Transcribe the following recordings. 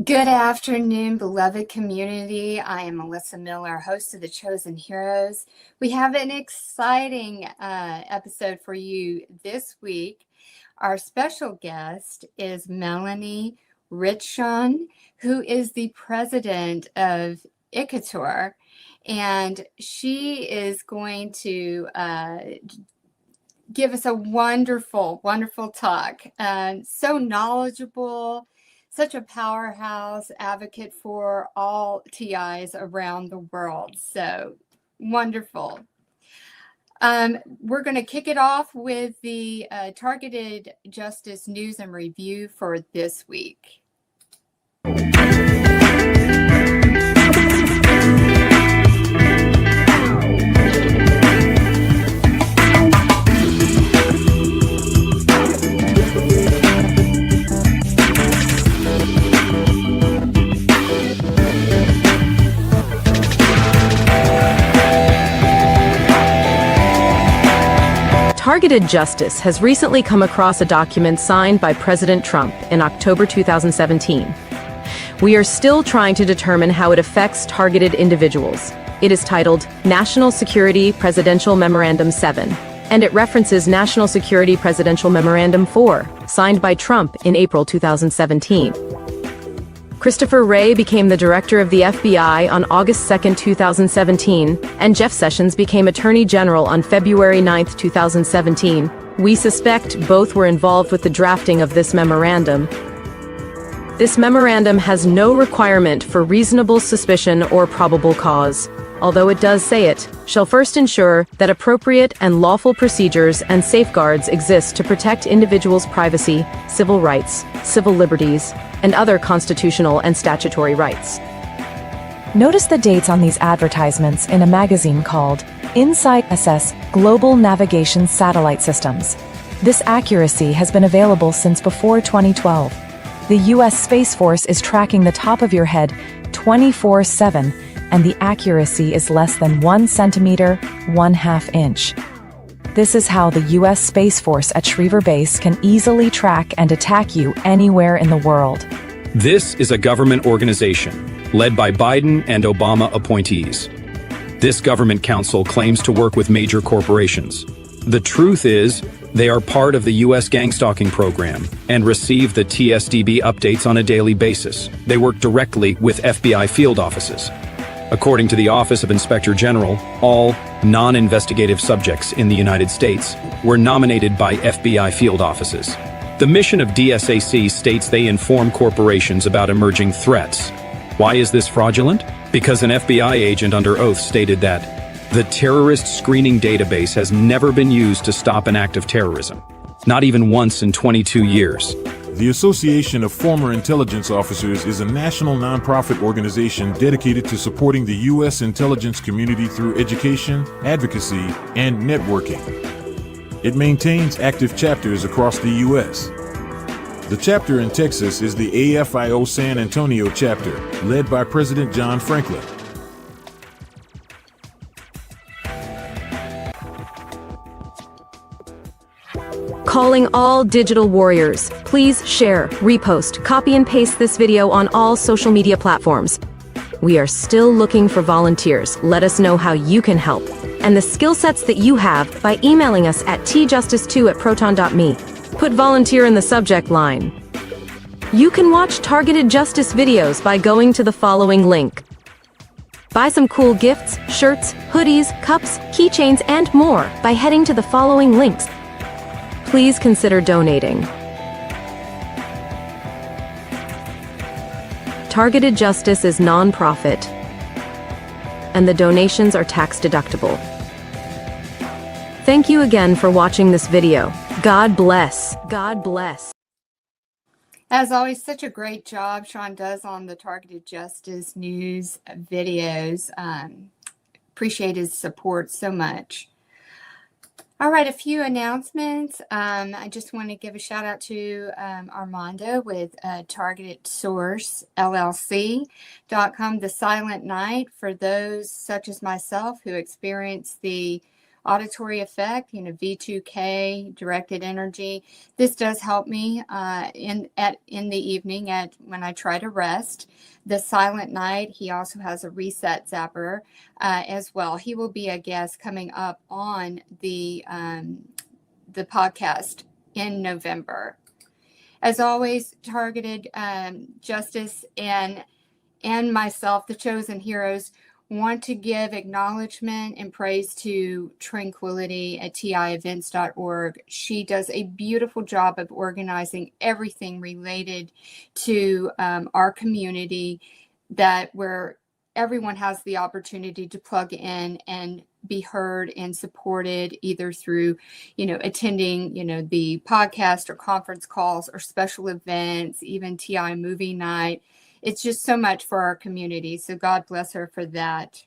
Good afternoon, beloved community. I am Melissa Miller, host of The Chosen Heroes. We have an exciting episode for you this week. Our special guest is Melanie Vritschan, who is the president of ICATOR, and she is going to give us a wonderful, wonderful talk. So knowledgeable, such a powerhouse advocate for all TIs around the world. So wonderful. We're going to kick it off with the targeted justice news and review for this week. Targeted Justice has recently come across a document signed by President Trump in October 2017. We are still trying to determine how it affects targeted individuals. It is titled National Security Presidential Memorandum 7, and it references National Security Presidential Memorandum 4, signed by Trump in April 2017. Christopher Wray became the director of the FBI on August 2, 2017, and Jeff Sessions became Attorney General on February 9, 2017. We suspect both were involved with the drafting of this memorandum. This memorandum has no requirement for reasonable suspicion or probable cause, although it does say it shall first ensure that appropriate and lawful procedures and safeguards exist to protect individuals' privacy, civil rights, civil liberties, and other constitutional and statutory rights. Notice the dates on these advertisements in a magazine called Insight Assess Global Navigation Satellite Systems. This accuracy has been available since before 2012. The U.S. Space Force is tracking the top of your head 24/7, and the accuracy is less than 1 centimeter, 1/2 inch. This is how the U.S. Space Force at Schriever Base can easily track and attack you anywhere in the world. This is a government organization led by Biden and Obama appointees. This government council claims to work with major corporations. The truth is, they are part of the U.S. gangstalking program and receive the TSDB updates on a daily basis. They work directly with FBI field offices. According to the Office of Inspector General, all non-investigative subjects in the United States were nominated by FBI field offices. The mission of DSAC states they inform corporations about emerging threats. Why is this fraudulent? Because an FBI agent under oath stated that the terrorist screening database has never been used to stop an act of terrorism. Not even once in 22 years. The Association of Former Intelligence Officers is a national nonprofit organization dedicated to supporting the U.S. intelligence community through education, advocacy, and networking. It maintains active chapters across the U.S. The chapter in Texas is the AFIO San Antonio chapter, led by President John Franklin. Calling all digital warriors. Please share, repost, copy and paste this video on all social media platforms. We are still looking for volunteers. Let us know how you can help and the skill sets that you have by emailing us at tjustice2@proton.me. Put volunteer in the subject line. You can watch targeted justice videos by going to the following link. Buy some cool gifts, shirts, hoodies, cups, keychains, and more by heading to the following links. Please consider donating. Targeted Justice is non-profit, and the donations are tax-deductible. Thank you again for watching this video. God bless. God bless. As always, such a great job Sean does on the targeted justice news videos. Appreciate his support so much. All right, a few announcements. I just want to give a shout out to Armando with Targeted Source LLC.com, The Silent Night, for those such as myself who experience the auditory effect, V2K, directed energy. This does help me in the evening when I try to rest. The Silent Night, he also has a reset zapper as well. He will be a guest coming up on the podcast in November. As always, Targeted Justice and myself, the Chosen Heroes, want to give acknowledgement and praise to Tranquility at tievents.org. She does a beautiful job of organizing everything related to our community, where everyone has the opportunity to plug in and be heard and supported, either through, attending, the podcast or conference calls or special events, even TI movie night. It's just so much for our community. So God bless her for that.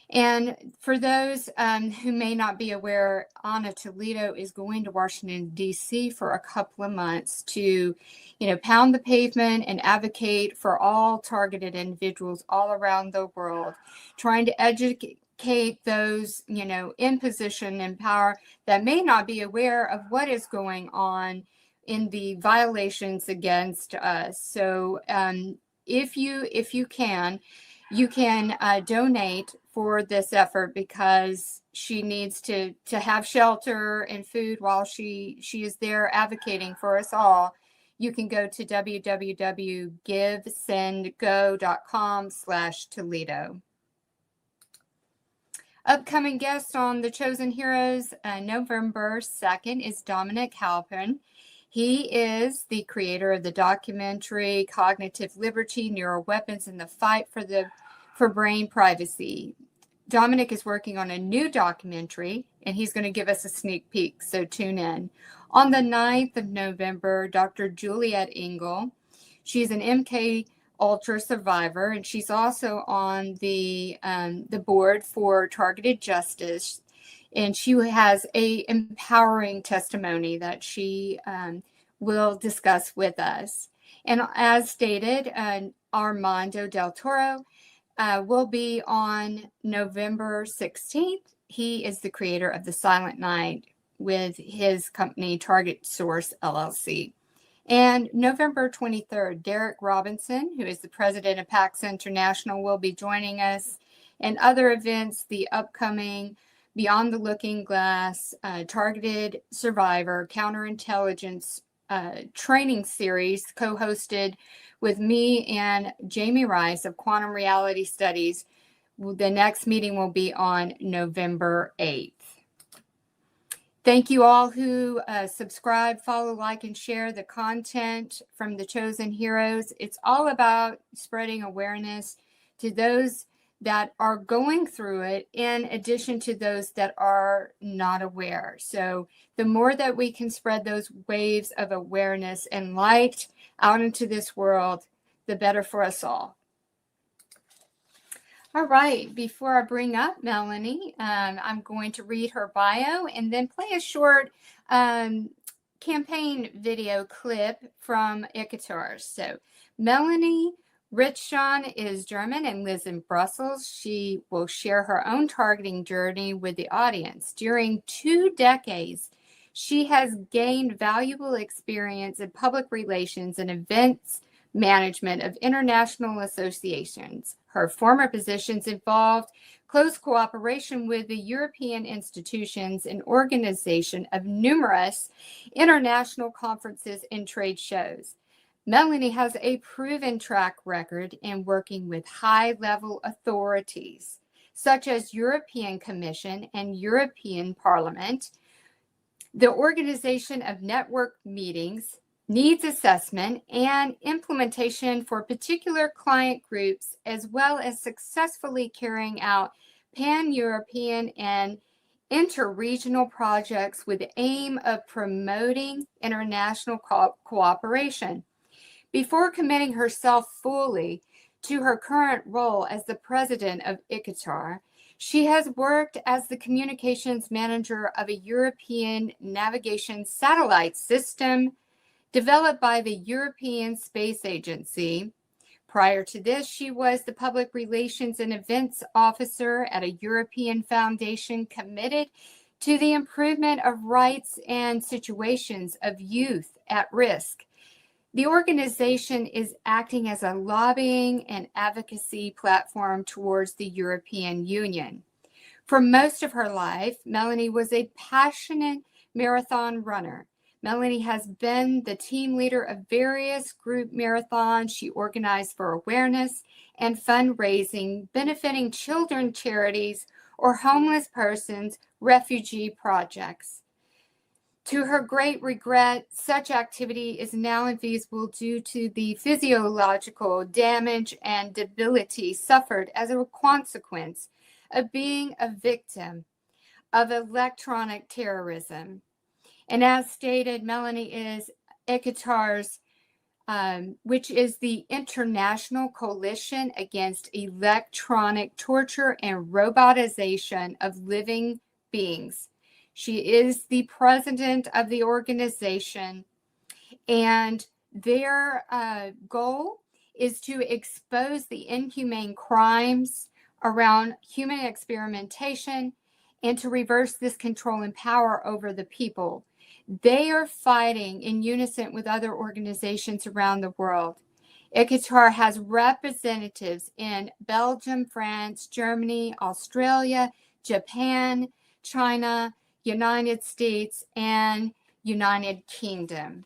And for those who may not be aware, Anna Toledo is going to Washington, D.C. for a couple of months to, pound the pavement and advocate for all targeted individuals all around the world, trying to educate those, in position and power that may not be aware of what is going on in the violations against us. So if you can donate for this effort, because she needs to have shelter and food while she is there advocating for us all. You can go to www.givesendgo.com/Toledo. Upcoming guest on the Chosen Heroes, November 2nd, is Dominic Halpern. He is the creator of the documentary Cognitive Liberty, Neuroweapons in the Fight for Brain Privacy. Dominic is working on a new documentary, and he's going to give us a sneak peek, so tune in. On the 9th of November, Dr. Juliet Engel, she's an MK Ultra survivor, and she's also on the board for Targeted Justice. And she has a empowering testimony that she will discuss with us. And as stated, Armando Del Toro will be on November 16th. He is the creator of The Silent Night with his company Target Source LLC. And November 23rd, Derek Robinson, who is the president of PAX International, will be joining us. And other events, the upcoming Beyond the Looking Glass, Targeted Survivor, Counterintelligence training series, co-hosted with me and Jamie Rice of Quantum Reality Studies. The next meeting will be on November 8th. Thank you all who subscribe, follow, like, and share the content from the Chosen Heroes. It's all about spreading awareness to those that are going through it, in addition to those that are not aware. So the more that we can spread those waves of awareness and light out into this world, the better for us all. All right, before I bring up Melanie, I'm going to read her bio and then play a short campaign video clip from ICATOR. So Melanie Vritschan is German and lives in Brussels. She will share her own targeting journey with the audience. During 2 decades, she has gained valuable experience in public relations and events management of international associations. Her former positions involved close cooperation with the European institutions and organization of numerous international conferences and trade shows. Melanie has a proven track record in working with high-level authorities, such as European Commission and European Parliament, the organization of network meetings, needs assessment, and implementation for particular client groups, as well as successfully carrying out pan-European and interregional projects with the aim of promoting international cooperation. Before committing herself fully to her current role as the president of ICATOR, she has worked as the communications manager of a European navigation satellite system developed by the European Space Agency, Prior to this, she was the Public Relations and Events Officer at a European foundation committed to the improvement of rights and situations of youth at risk. The organization is acting as a lobbying and advocacy platform towards the European Union. For most of her life, Melanie was a passionate marathon runner. Melanie has been the team leader of various group marathons she organized for awareness and fundraising, benefiting children charities or homeless persons, refugee projects. To her great regret, such activity is now invisible due to the physiological damage and debility suffered as a consequence of being a victim of electronic terrorism. And as stated, Melanie is ICATOR's, which is the International Coalition Against Electronic Torture and Robotization of Living Beings. She is the president of the organization, and their goal is to expose the inhumane crimes around human experimentation and to reverse this control and power over the people. They are fighting in unison with other organizations around the world. ICATOR has representatives in Belgium, France, Germany, Australia, Japan, China, United States, and United Kingdom.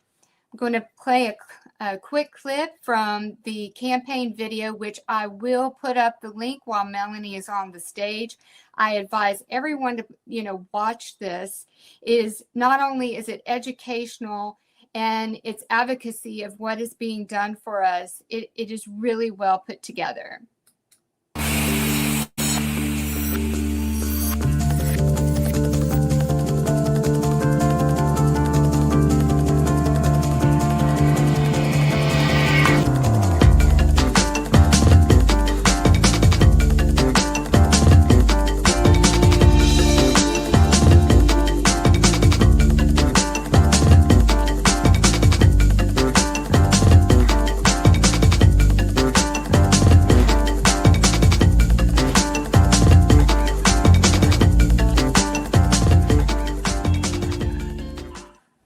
I'm going to play a quick clip from the campaign video, which I will put up the link while Melanie is on the stage. I advise everyone to, watch this. Not only is it educational and it's advocacy of what is being done for us, it is really well put together.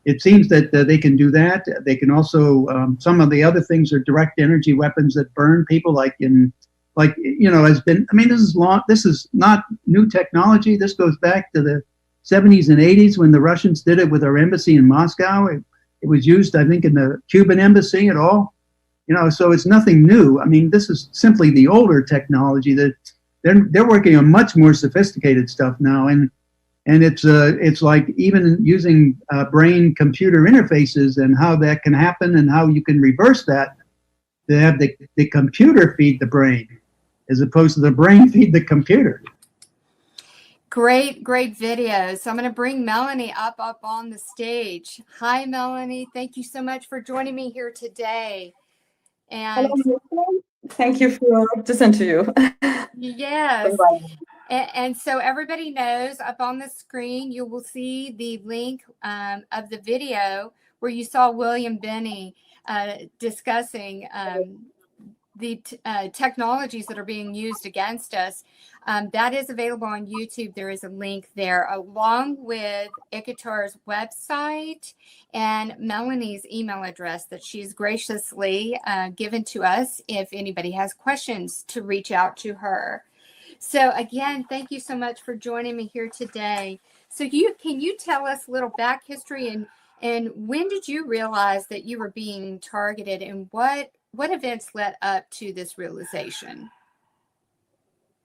It seems that they can do that. They can also, some of the other things are direct energy weapons that burn people, has been, this is not new technology. This goes back to the 70s and 80s when the Russians did it with our embassy in Moscow. It was used, I think, in the Cuban embassy and all, so it's nothing new. I mean, this is simply the older technology that they're working on much more sophisticated stuff now. And it's like even using brain-computer interfaces and how that can happen and how you can reverse that to have the computer feed the brain as opposed to the brain feed the computer. Great video. So I'm going to bring Melanie up on the stage. Hi, Melanie. Thank you so much for joining me here today. And hello. Thank you for this interview. Yes. And so everybody knows up on the screen, you will see the link of the video where you saw William Binney discussing the technologies that are being used against us. That is available on YouTube. There is a link there along with ICATOR's website and Melanie's email address that she's graciously given to us if anybody has questions to reach out to her. So again, thank you so much for joining me here today. So can you tell us a little back history and when did you realize that you were being targeted and what events led up to this realization?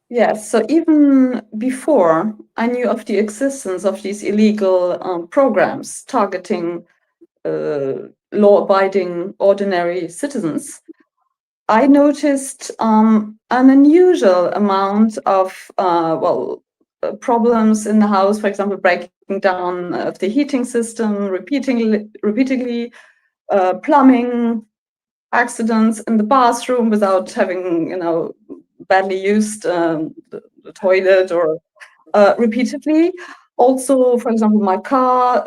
Yes, so even before I knew of the existence of these illegal programs targeting law-abiding ordinary citizens, I noticed an unusual amount of problems in the house, for example, breaking down of the heating system repeatedly, plumbing, accidents in the bathroom without having, badly used the toilet or repeatedly. Also, for example, my car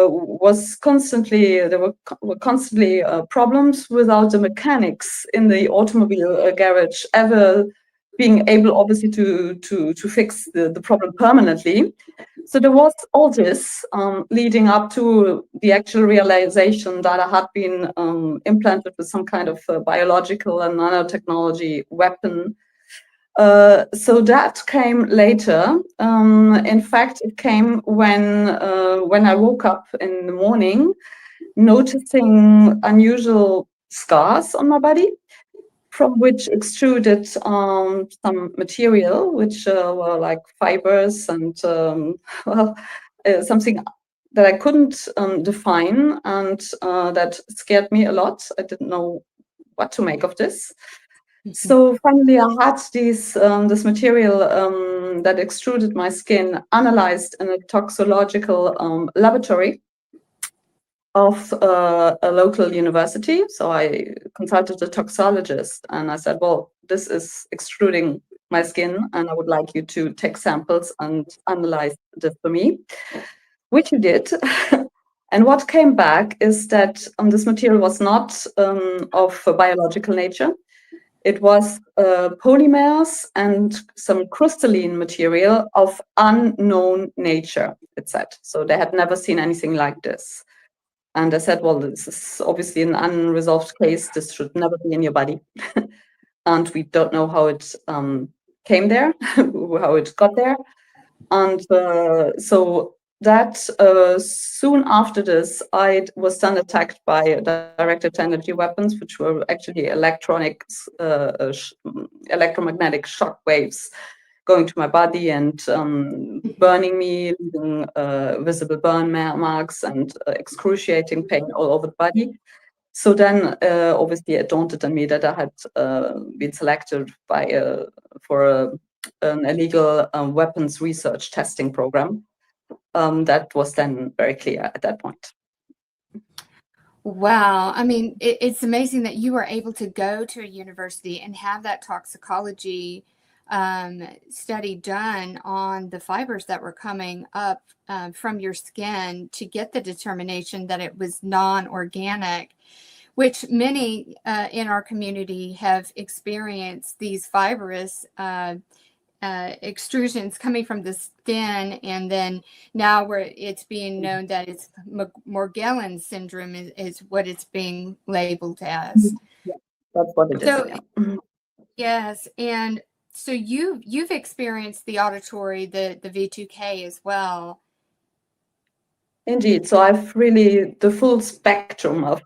was constantly, there were constantly problems without the mechanics in the automobile garage ever being able, obviously, to fix the problem permanently. So there was all this leading up to the actual realization that I had been implanted with some kind of biological and nanotechnology weapon. So that came later. In fact, it came when I woke up in the morning, noticing unusual scars on my body, from which extruded some material, which were like fibers and well, something that I couldn't define, and that scared me a lot. I didn't know what to make of this. So finally, I had this material that extruded my skin analyzed in a toxicological laboratory of a local university. So I consulted a toxicologist and I said, well, this is extruding my skin and I would like you to take samples and analyze this for me, which he did. And what came back is that this material was not of a biological nature. It was polymers and some crystalline material of unknown nature, it said. So they had never seen anything like this. And I said, well, this is obviously an unresolved case. This should never be in your body. And we don't know how it came there, how it got there. And so that soon after this, I was then attacked by directed energy weapons, which were actually electromagnetic shock waves going to my body and burning me, leaving visible burn marks and excruciating pain all over the body. So then, obviously, it dawned on me that I had been selected for an illegal weapons research testing program. That was then very clear at that point. Wow. I mean, it's amazing that you were able to go to a university and have that toxicology study done on the fibers that were coming up from your skin to get the determination that it was non-organic, which many in our community have experienced these fibrous extrusions coming from the skin, and then now where it's being known that it's Morgellons syndrome is what it's being labeled as. Yeah, that's what it is. Yeah. Yes, and so you've experienced the auditory, the V2K as well. Indeed. So I've really the full spectrum of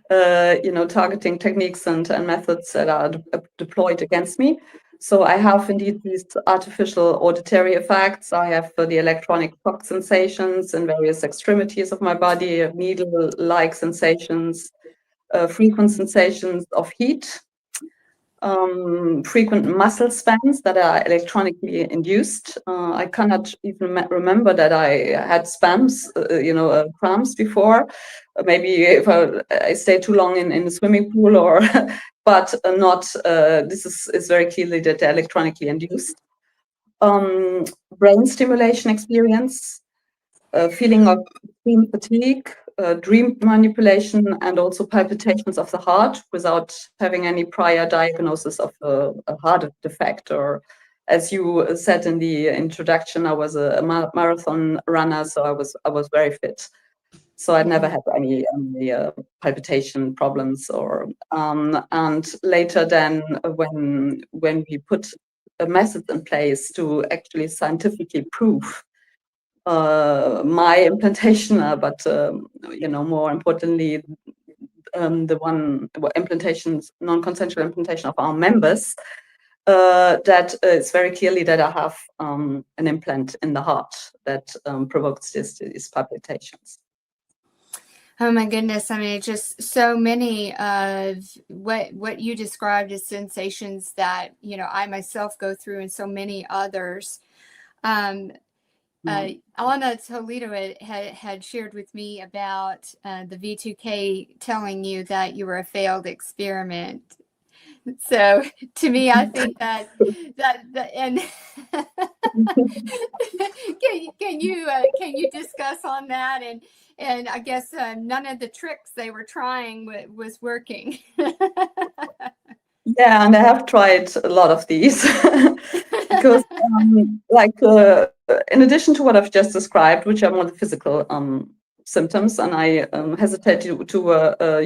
targeting techniques and methods that are deployed against me. So I have indeed these artificial auditory effects. I have the electronic shock sensations in various extremities of my body, needle-like sensations, frequent sensations of heat, frequent muscle spasms that are electronically induced. I cannot even remember that I had spasms, cramps before. Maybe if I stay too long in the swimming pool, or but not. This is very clearly that they're electronically induced. Brain stimulation experience, feeling of extreme fatigue, dream manipulation, and also palpitations of the heart without having any prior diagnosis of a heart defect. Or, as you said in the introduction, I was a marathon runner, so I was very fit. So I never had any palpitation problems. Or and later then, when we put a method in place to actually scientifically prove my implantation, but more importantly, non-consensual implantation of our members, that it's very clearly that I have an implant in the heart that provokes these palpitations. Oh my goodness. I mean, just so many of what you described as sensations that, I myself go through, and so many others. Alana Toledo had shared with me about the V2K telling you that you were a failed experiment. So to me, I think that and can you discuss on that? And I guess none of the tricks they were trying was working. Yeah, and I have tried a lot of these because, in addition to what I've just described, which are more the physical symptoms, and I hesitate to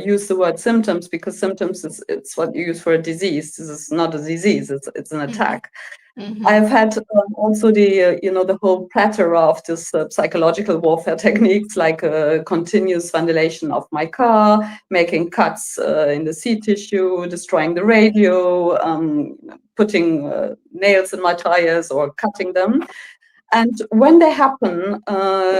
use the word symptoms because symptoms it's what you use for a disease. This is not a disease; it's an attack. Mm-hmm. I've had also the the whole plethora of this psychological warfare techniques, like continuous vandalization of my car, making cuts in the seat tissue, destroying the radio, putting nails in my tires or cutting them. And when they happen,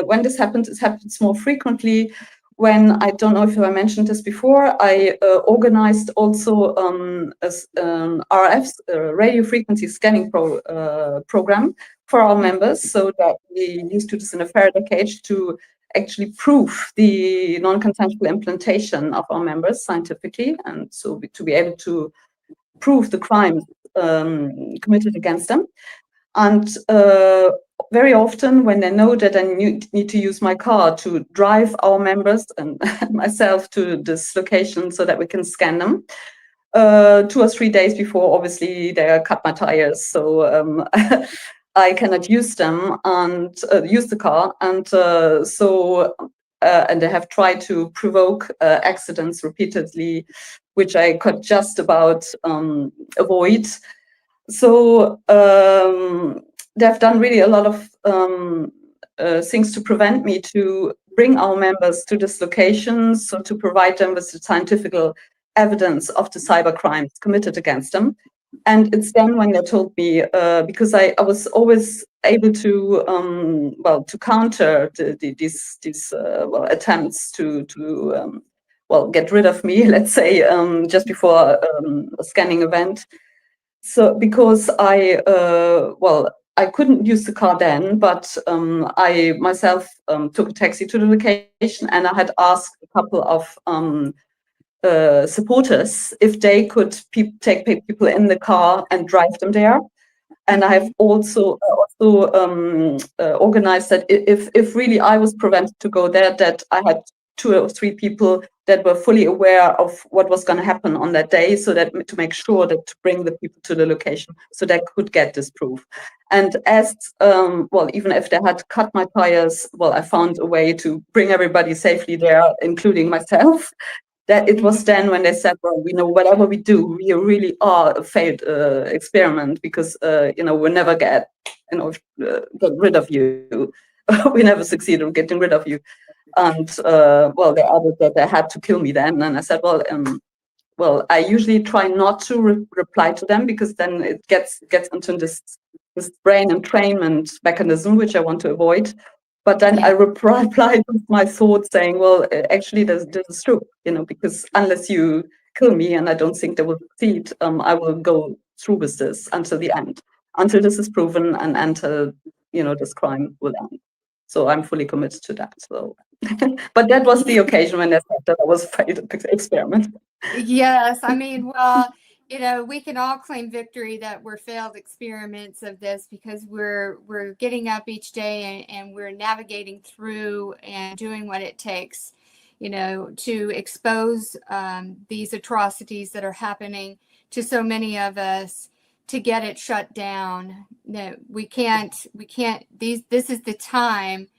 when this happens, it happens more frequently. When, I don't know if I mentioned this before, I organized also RF, radio frequency scanning program for our members, so that we used to do this in a Faraday cage to actually prove the non-consensual implantation of our members scientifically, and so to be able to prove the crimes committed against them. And very often when they know that I need to use my car to drive our members and myself to this location so that we can scan them, 2 or 3 days before, obviously, they cut my tires. So I cannot use them and use the car. And and they have tried to provoke accidents repeatedly, which I could just about avoid. So they've done really a lot of things to prevent me to bring our members to this location, so to provide them with the scientific evidence of the cyber crimes committed against them. And it's then when they told me, because I was always able to to counter these attempts to get rid of me, let's say, just before a scanning event. So because I couldn't use the car then, but I myself took a taxi to the location, and I had asked a couple of supporters if they could take people in the car and drive them there. And I have also organized that if really I was prevented to go there, that I had 2 or 3 people that were fully aware of what was going to happen on that day, so that to make sure that to bring the people to the location so they could get this proof. And as even if they had cut my tires, I found a way to bring everybody safely there, including myself. That it was then when they said, well, we know whatever we do, we really are a failed experiment, because we'll never get rid of you. We never succeeded in getting rid of you. And they added that they had to kill me then. And I said, I usually try not to reply to them, because then it gets into this brain entrainment mechanism, which I want to avoid. But then I replied with my thoughts saying, well, actually, this is true, because unless you kill me, and I don't think they will succeed, I will go through with this until the end, until this is proven and until, this crime will end. So I'm fully committed to that. So, but that was the occasion when I said that I was a failed experiment. Yes, I mean, well, we can all claim victory that we're failed experiments of this, because we're getting up each day and we're navigating through and doing what it takes, to expose these atrocities that are happening to so many of us, to get it shut down. No, we can't, this is the time,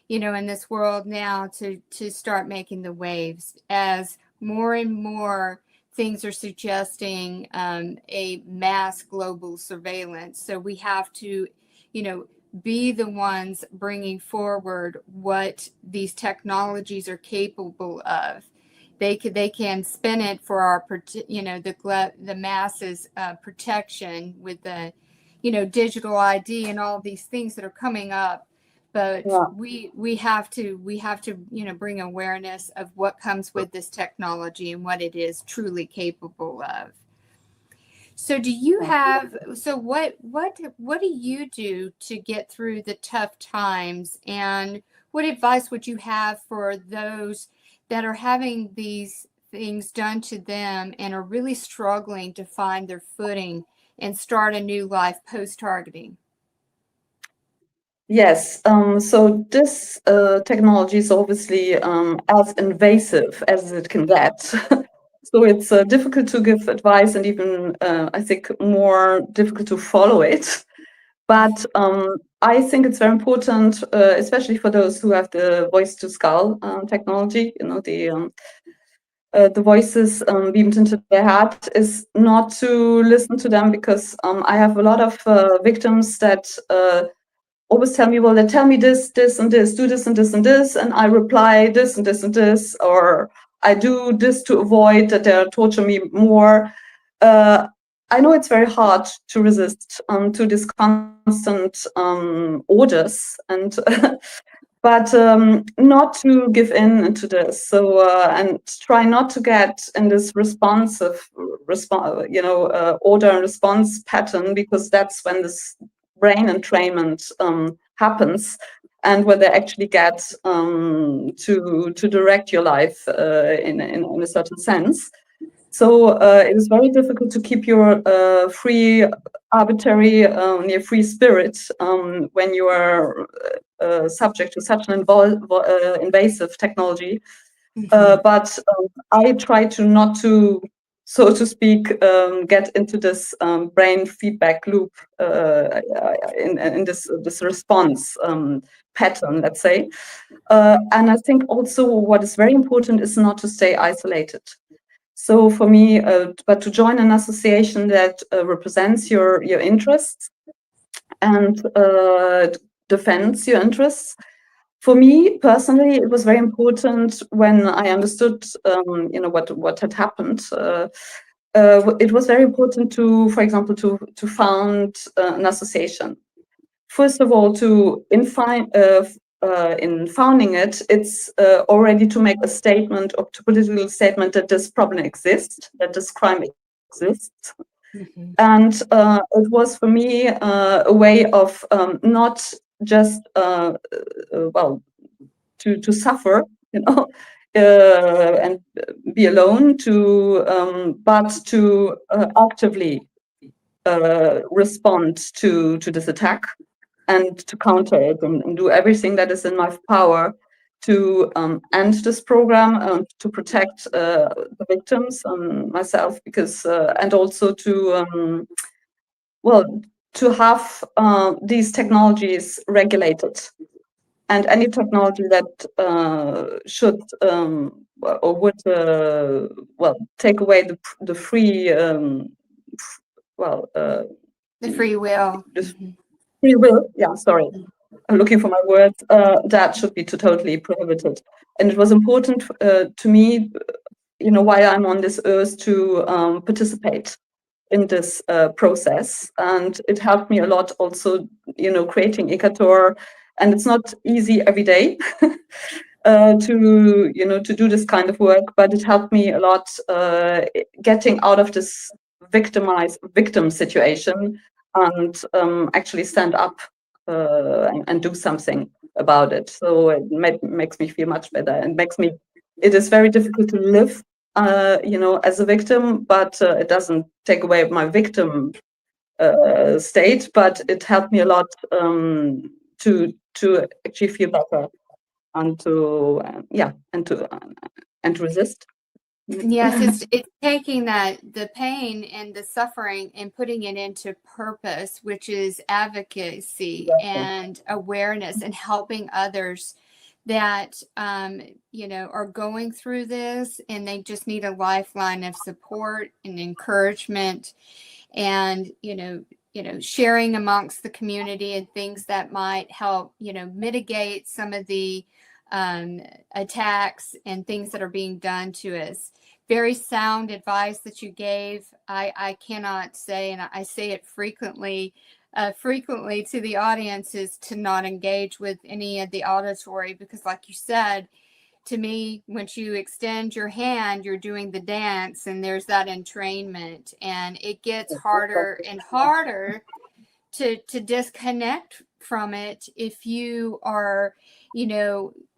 in this world now to start making the waves, as more and more things are suggesting a mass global surveillance. So we have to, be the ones bringing forward what these technologies are capable of. They can spin it for our, the masses protection with the, digital ID and all these things that are coming up. But we have to bring awareness of what comes with this technology and what it is truly capable of. So do you have, what do you do to get through the tough times, and what advice would you have for those that are having these things done to them and are really struggling to find their footing and start a new life post-targeting? Yes, so this technology is obviously as invasive as it can get. So it's difficult to give advice and even, I think, more difficult to follow it. But I think it's very important, especially for those who have the voice-to-skull technology, the voices beamed into their head, is not to listen to them, because I have a lot of victims that always tell me, well, they tell me this, this, and this, do this, and this, and this, and I reply this, and this, and this, or I do this to avoid that they'll torture me more. I know it's very hard to resist to these constant orders, and but not to give in to this. So and try not to get in this responsive order and response pattern, because that's when this brain entrainment happens, and where they actually get to direct your life in a certain sense. So it is very difficult to keep your free, arbitrary, your free spirit when you are subject to such an invasive technology. But I try to not to, so to speak, get into this brain feedback loop in this response pattern, let's say. And I think also what is very important is not to stay isolated. So for me, but to join an association that represents your interests and defends your interests. For me personally, it was very important when I understood, what had happened. It was very important to, for example, to found an association. First of all, in founding it, it's already to make a statement, or to political statement, that this problem exists, that this crime exists. And it was for me a way of not just to suffer, and be alone, but to actively respond to this attack, and to counter it, and do everything that is in my power to end this program, to protect the victims, myself, because and also to to have these technologies regulated, and any technology that should or would take away the free the free will. Free will, yeah, sorry. I'm looking for my words. That should be totally prohibited. And it was important to me, while I'm on this earth, to participate in this process. And it helped me a lot also, creating ICATOR. And it's not easy every day to do this kind of work, but it helped me a lot getting out of this victim situation, and actually stand up and do something about it. So it makes me feel much better, and it is very difficult to live as a victim, but it doesn't take away my victim state, but it helped me a lot to actually feel better, and to resist. Yes, it's taking the pain and the suffering and putting it into purpose, which is advocacy and awareness, and helping others that are going through this, and they just need a lifeline of support and encouragement, and sharing amongst the community, and things that might help mitigate some of the attacks and things that are being done to us. Very sound advice that you gave. I cannot say, and I say it frequently to the audience, is to not engage with any of the auditory, because like you said, to me, once you extend your hand, you're doing the dance, and there's that entrainment, and it gets harder and harder to disconnect from it if you are,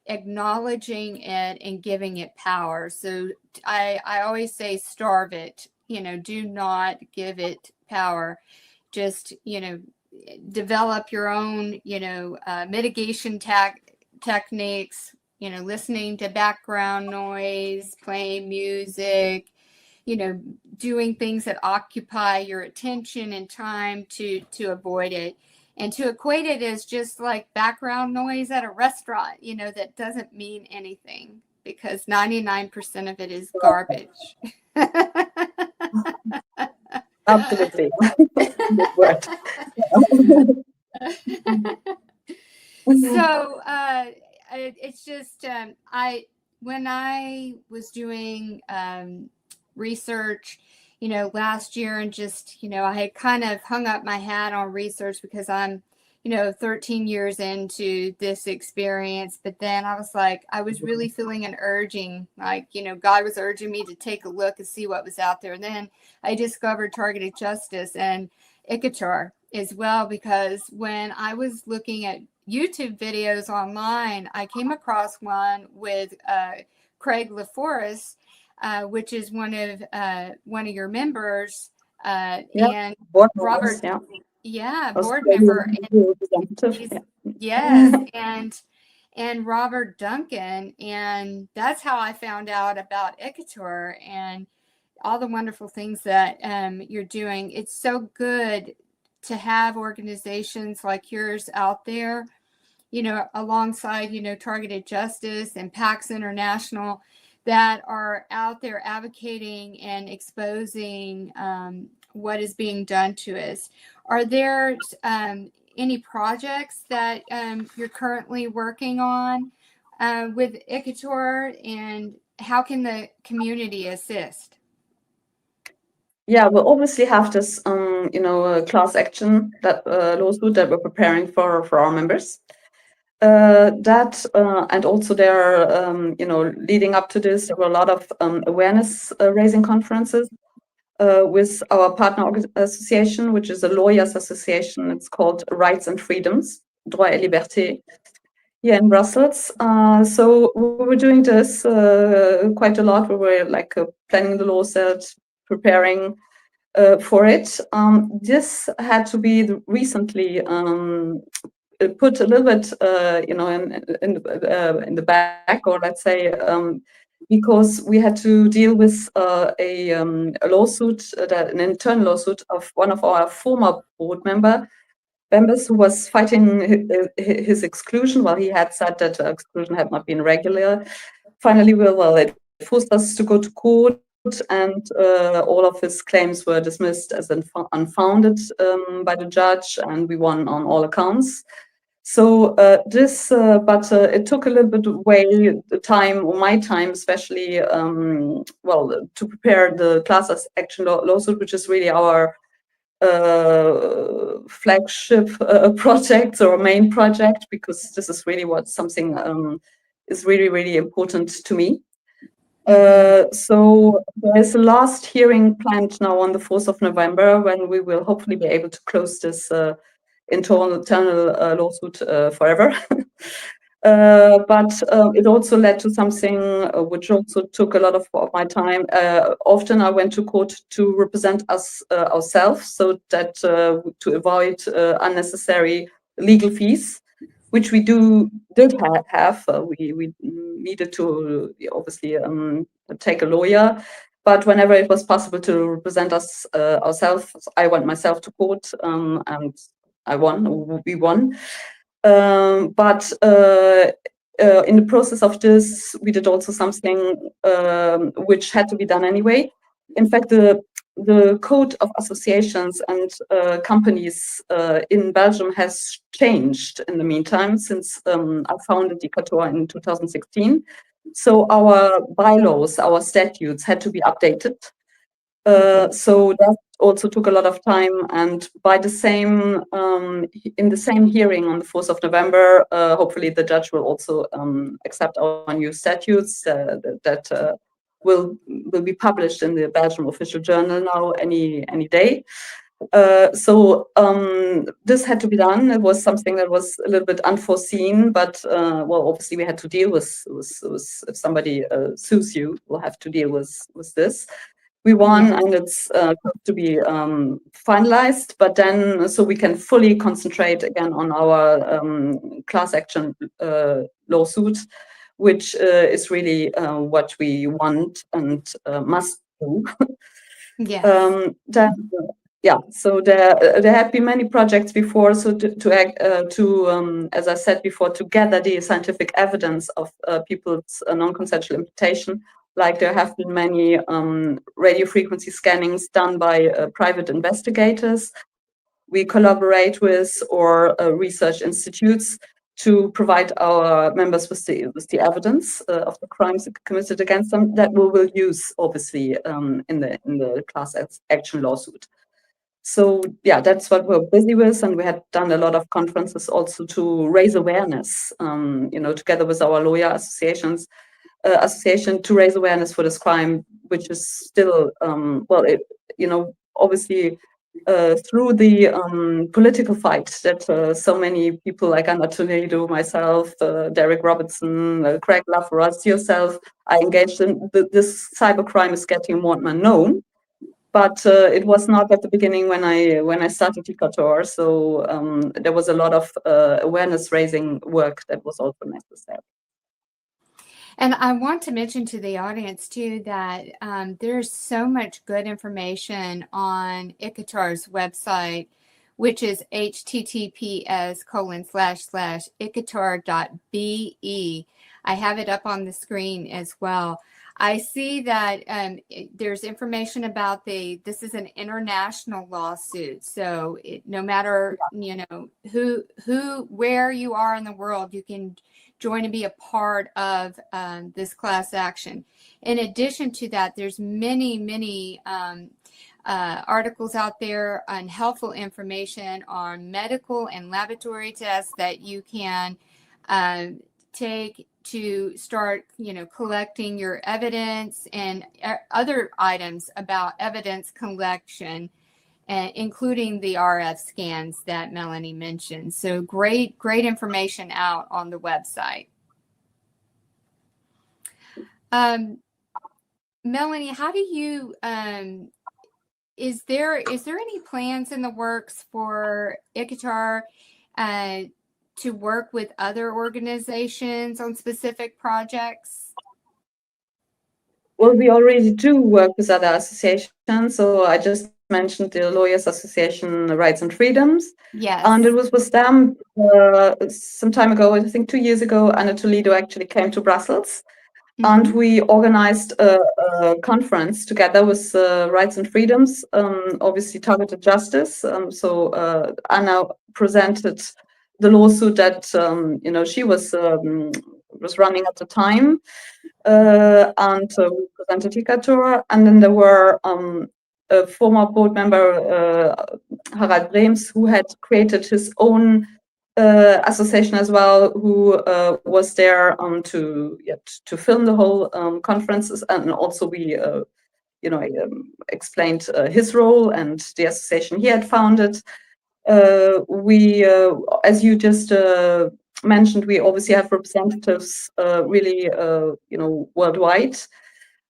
acknowledging it and giving it power. So I always say starve it, do not give it power. Just, develop your own, mitigation techniques, listening to background noise, playing music, doing things that occupy your attention and time to avoid it. And to equate it as just like background noise at a restaurant, that doesn't mean anything, because 99% of it is garbage. Absolutely. Good word. So it's just when I was doing research, last year, and just, I had kind of hung up my hat on research because I'm, 13 years into this experience. But then I was like, I was really feeling an urging, like, God was urging me to take a look and see what was out there. And then I discovered targeted justice and ICATOR as well, because when I was looking at YouTube videos online, I came across one with Craig LaForest, which is one of your members, and Robert. Board member. Yes, and Robert Duncan, and that's how I found out about ICATOR and all the wonderful things that you're doing. It's so good to have organizations like yours out there, alongside, Targeted Justice and PAX International, that are out there advocating and exposing what is being done to us. Are there any projects that you're currently working on with ICATOR, and how can the community assist? Yeah, we'll obviously have this, class action lawsuit that we're preparing for our members. And also there, leading up to this, there were a lot of awareness raising conferences with our partner association, which is a lawyers association. It's called Rights and Freedoms, Droit et Liberté, here in Brussels. So we were doing this quite a lot. We were planning the law set, preparing for it. This had to be recently put a little bit, in the back, or let's say, because we had to deal with a lawsuit, an internal lawsuit of one of our former board members who was fighting his exclusion. Well, he had said that exclusion had not been regular. Finally, it forced us to go to court, and all of his claims were dismissed as unfounded by the judge, and we won on all accounts. So but it took a little bit away the time, or my time especially, to prepare the class action lawsuit, which is really our flagship project, or main project, because this is really something is really, really important to me. So there's a last hearing planned now on the 4th of November, when we will hopefully be able to close this internal lawsuit forever. But it also led to something which also took a lot of my time. Often I went to court to represent us ourselves, so that to avoid unnecessary legal fees, which we did have. We needed to obviously take a lawyer, but whenever it was possible to represent us ourselves, I went myself to court, and we won. But in the process of this, we did also something which had to be done anyway. In fact, the code of associations and companies in Belgium has changed in the meantime, since I founded ICATOR in 2016. So our bylaws, our statutes had to be updated. So that also took a lot of time, and by the same in the same hearing on the 4th of November, hopefully the judge will also accept our new statutes that will be published in the Belgium official journal now any day. So this had to be done. It was something that was a little bit unforeseen, but well, obviously we had to deal with if somebody sues you, we'll have to deal with this. We won, and it's to be finalized, but then so we can fully concentrate again on our class action lawsuit, which is really what we want and must do. Yes. Then, yeah, so there have been many projects before. So as I said before, to gather the scientific evidence of people's non-consensual implantation. Like there have been many radio frequency scannings done by private investigators we collaborate with, or research institutes to provide our members with the evidence of the crimes committed against them that we will use, obviously, in the class action lawsuit. So yeah, that's what we're busy with, and we had done a lot of conferences also to raise awareness, together with our lawyer association to raise awareness for this crime, which is still, obviously through the political fight that so many people like Anna Toledo, myself, Derek Robertson, Craig Laforas, yourself, are engaged in. This cybercrime is getting more and more known. But it was not at the beginning when I started ICATOR, so there was a lot of awareness raising work that was also necessary. And I want to mention to the audience too that there's so much good information on ICATOR's website, which is https://icator.be. I have it up on the screen as well. I see that there's information about this is an international lawsuit. So no matter, where you are in the world, you can join and be a part of this class action. In addition to that, there's many articles out there on helpful information on medical and laboratory tests that you can take to start, collecting your evidence and other items about evidence collection, including the RF scans that Melanie mentioned. So great information out on the website. Melanie, how do you, is there any plans in the works for ICATOR to work with other organizations on specific projects? Well, we already do work with other associations. So I just mentioned the Lawyers Association Rights and Freedoms. Yes. And it was with them some time ago, I think 2 years ago, Anna Toledo actually came to Brussels. And we organized a conference together with Rights and Freedoms, obviously targeted justice. So Anna presented the lawsuit that she was running at the time, and we presented ICATOR. And then there were a former board member, Harald Brems, who had created his own association as well, who was there to film the whole conferences, and also we explained his role and the association he had founded. We, as you just mentioned, we obviously have representatives really worldwide,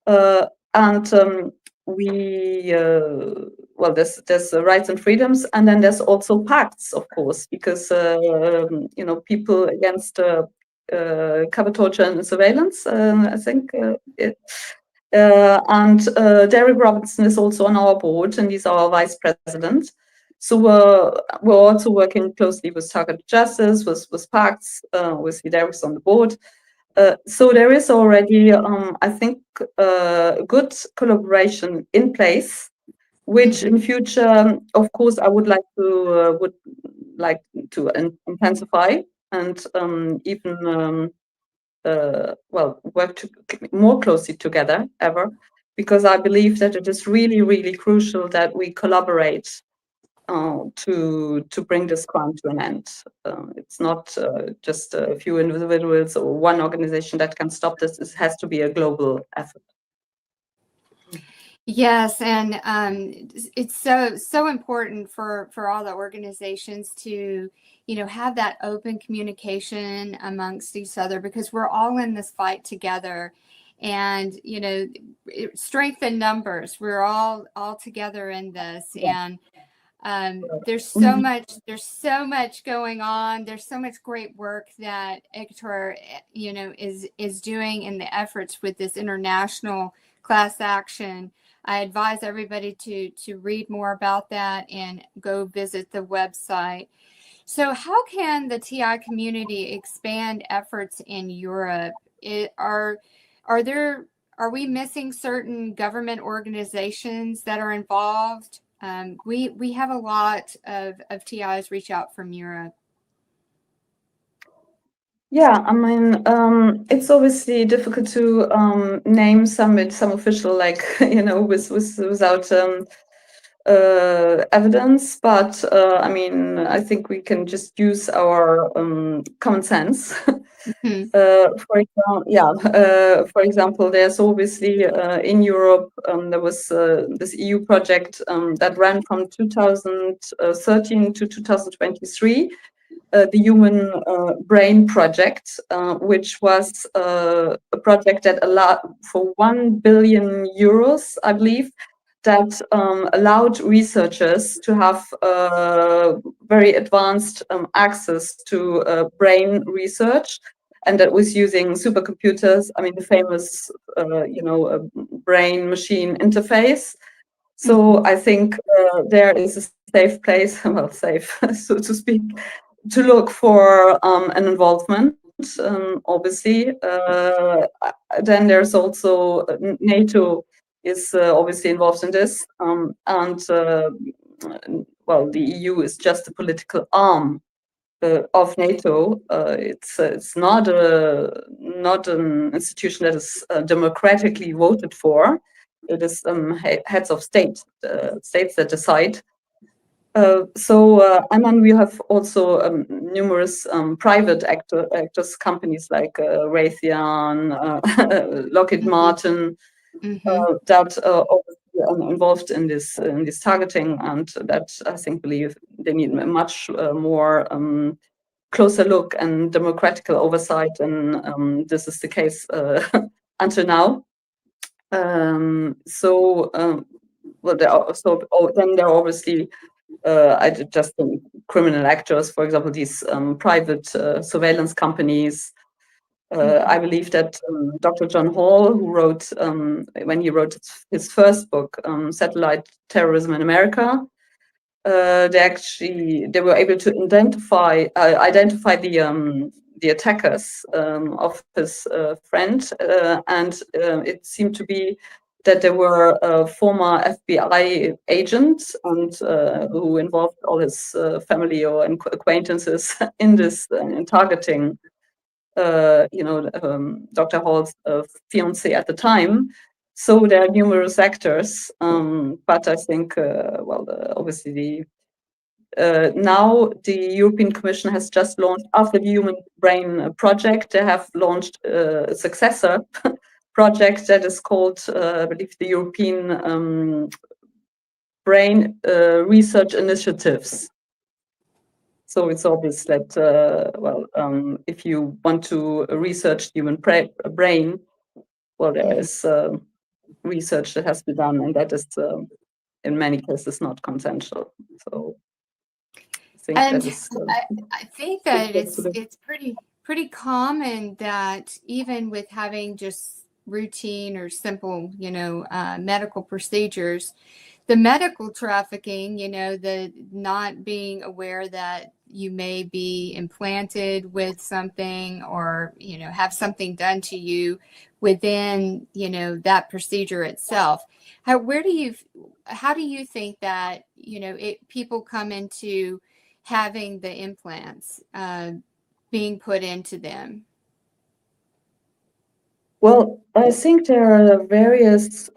and we there's rights and freedoms, and then there's also pacts, of course, because people against cover torture and surveillance, I think, and Derek Robertson is also on our board, and he's our vice president. So we're also working closely with Targeted Justice, with pacts, with Derek's on the board. So there is already, I think, good collaboration in place, which in future, of course, I would like to intensify and even work more closely together ever, because I believe that it is really, really crucial that we collaborate to bring this crime to an end. It's not just a few individuals or one organization that can stop this. It has to be a global effort. Yes, and it's so important for all the organizations to, have that open communication amongst each other, because we're all in this fight together, and strength in numbers. We're all together in this, and there's so much going on. There's so much great work that ICATOR, is doing in the efforts with this international class action. I advise everybody to read more about that and go visit the website. So how can the TI community expand efforts in Europe? Are we missing certain government organizations that are involved? We have a lot of TIs reach out from Europe. Yeah, I mean, it's obviously difficult to name some official, like, without evidence, but I mean, I think we can just use our common sense. For example, there's obviously in Europe there was this EU project that ran from 2013 to 2023. The Human Brain Project, which was a project that allowed for 1 billion euros, I believe, that allowed researchers to have very advanced access to brain research, and that was using supercomputers. I mean, the famous, brain-machine interface. So I think there is a safe place, well, safe, so to speak, to look for an involvement, obviously. Then there's also NATO is obviously involved in this, and well, the EU is just a political arm of NATO. It's not an institution that is democratically voted for. It is heads of state, states that decide. And then we have also numerous private actors, companies like Raytheon, Lockheed Martin, that are involved in this targeting, and that I think believe they need a much more closer look and democratic oversight, and this is the case until now. Then there are obviously just criminal actors, for example, these private surveillance companies. I believe that Dr. John Hall, who wrote, when he wrote his first book, Satellite Terrorism in America, they were able to identify the attackers of his friend, and it seemed to be that there were former FBI agents and who involved all his family or acquaintances in this in targeting, Dr. Hall's fiance at the time. So there are numerous actors, but I think, obviously now the European Commission has just launched, after the Human Brain Project, they have launched a successor project that is called, I believe, the European Brain Research Initiatives. So it's obvious that, if you want to research the human brain, well, there is research that has to be done, and that is, in many cases, not consensual. So I think that it's pretty common that even with having just routine or simple, medical procedures, the medical trafficking, the not being aware that you may be implanted with something or, have something done to you within, that procedure itself. How do you think that, people come into having the implants being put into them? Well, I think there are various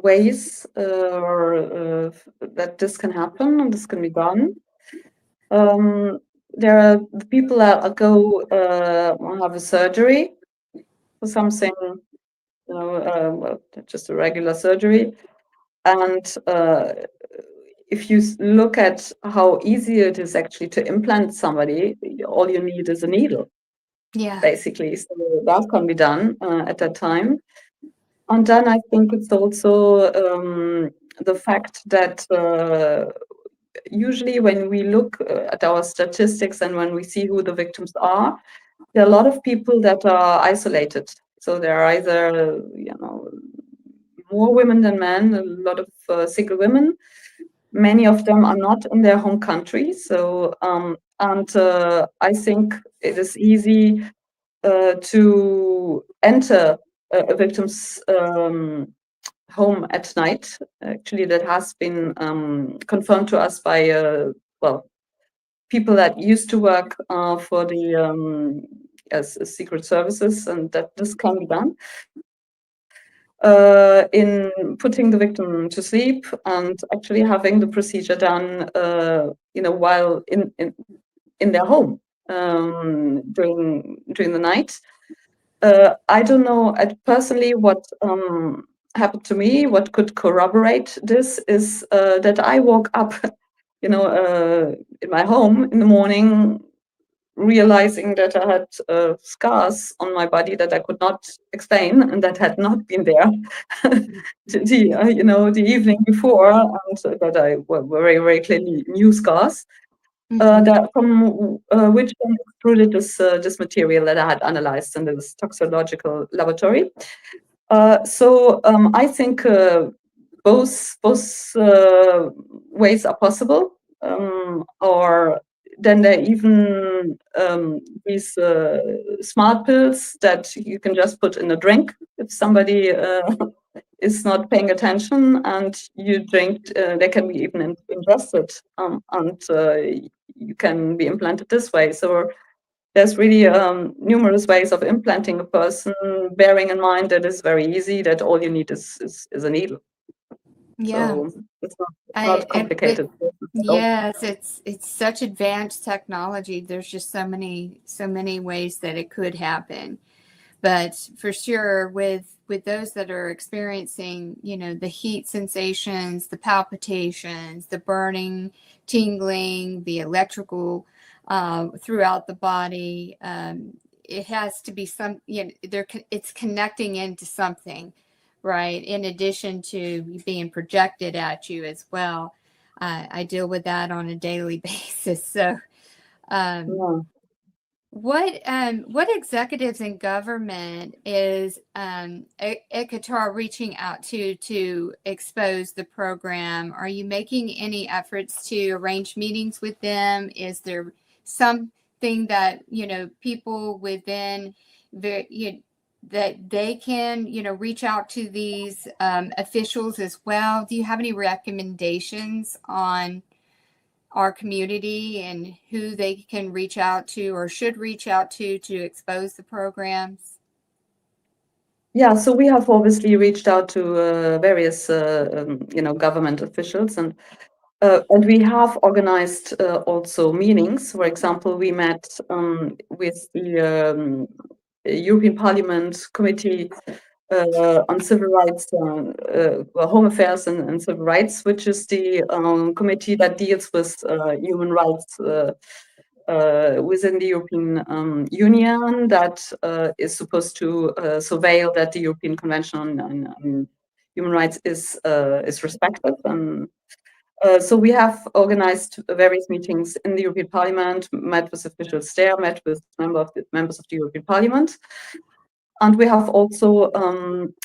ways that this can happen and this can be done. There are the people that go have a surgery for something just a regular surgery. And if you look at how easy it is actually to implant somebody, all you need is a needle, basically. So that can be done at that time. And then I think it's also the fact that usually when we look at our statistics and when we see who the victims are, there are a lot of people that are isolated. So there are either, more women than men, a lot of single women. Many of them are not in their home country. So, I think it is easy to enter a victim's home at night. Actually, that has been confirmed to us by, people that used to work for the as secret services, and that this can be done. In putting the victim to sleep and actually having the procedure done, while in their home during the night. I don't know personally what happened to me. What could corroborate this is that I woke up, in my home in the morning, realizing that I had scars on my body that I could not explain and that had not been there the evening before, and that I were very, very clearly new scars. That from which then extruded this material that I had analyzed in this toxicological laboratory. So I think both ways are possible, or then there are even these smart pills that you can just put in a drink if somebody is not paying attention, and you drink. They can be even ingested, and you can be implanted this way. So there's really numerous ways of implanting a person, bearing in mind that it's very easy, that all you need is a needle. Yeah. So it's not complicated. Yes, it's such advanced technology. There's just so many ways that it could happen. But for sure, with those that are experiencing, the heat sensations, the palpitations, the burning, tingling, the electrical throughout the body, it has to be it's connecting into something, right? In addition to being projected at you as well. I deal with that on a daily basis. So, what executives in government is ICATOR reaching out to expose the program? Are you making any efforts to arrange meetings with them? Is there something that people within that they can reach out to these officials as well? Do you have any recommendations on our community and who they can reach out to or should reach out to expose the programs? Yeah, so we have obviously reached out to various, government officials, and we have organized also meetings. For example, we met with the European Parliament Committee on Civil Rights, Home Affairs and Civil Rights, which is the committee that deals with human rights within the European Union, that is supposed to surveil that the European Convention on Human Rights is respected. And so we have organized various meetings in the European Parliament, met with officials there, met with members of the European Parliament. And we have also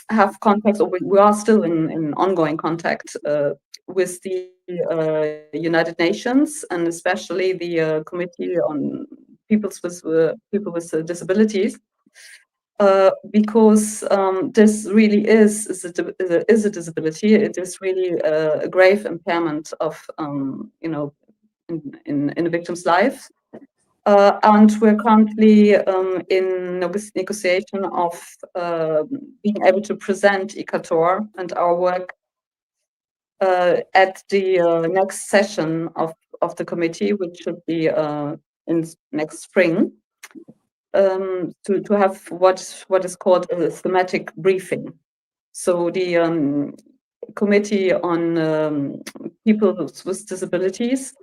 have contacts, or we are still in ongoing contact with the United Nations, and especially the Committee on People with Disabilities, because this really is a disability. It is really a grave impairment of in a victim's life. And we're currently in negotiation of being able to present ICATOR and our work at the next session of the committee, which should be in next spring. to have what is called a thematic briefing. So the Committee on People with Disabilities,